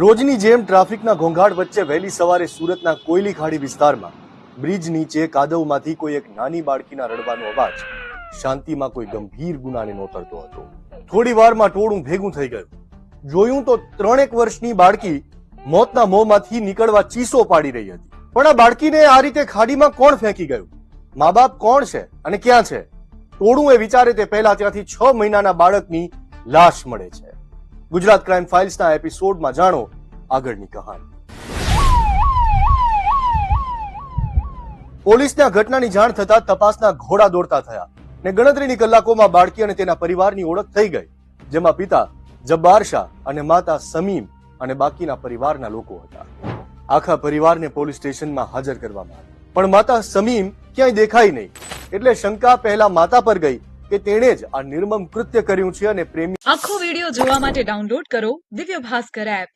રોજની જેમ ટ્રાફિકના ઘોંઘાટ વચ્ચે વહેલી સવારે સુરતના કોયલી ખાડી વિસ્તારમાં બ્રિજ નીચે કાદવમાંથી કોઈ એક નાની બાળકીના રડવાનો અવાજ શાંતિમાં કોઈ ગંભીર ગુનાને નોતરતો હતો. થોડી વારમાં ટોળું ભેગું થઈ ગયું. જોયું તો 3 વર્ષની બાળકી મોતના મોંમાંથી નીકળવા ચીસો પાડી રહી હતી. પણ આ બાળકીને આ રીતે ખાડીમાં કોણ ફેંકી ગયું? મા બાપ કોણ છે અને ક્યાં છે? ટોળું એ વિચારે તે પહેલા ત્યાંથી 6 મહિનાના બાળકની લાશ મળે છે. ગુજરાત ક્રાઇમ ફાઇલ્સના એપિસોડમાં જાણો આગળની કહાની. પોલીસને આ ઘટનાની જાણ થતા તપાસના ઘોડા દોડતા થયા ને ગણતરીની કલાકોમાં બાળકી અને તેના પરિવારની ઓળખ થઈ ગઈ, જેમાં પિતા જબ્બાર શાહ અને માતા સમીમ અને બાકીના પરિવારના લોકો હતા. આખા પરિવારને પોલીસ સ્ટેશનમાં હાજર કરવામાં આવ્યા, પણ માતા સમીમ ક્યાંય દેખાઈ નહીં. એટલે શંકા પહેલા માતા પર ગઈ કે તેણે જ આ નિર્મમ કૃત્ય કર્યું છે અને પ્રેમી. આખો વિડિયો જોવા માટે ડાઉનલોડ કરો દિવ્ય ભાસ્કર એપ.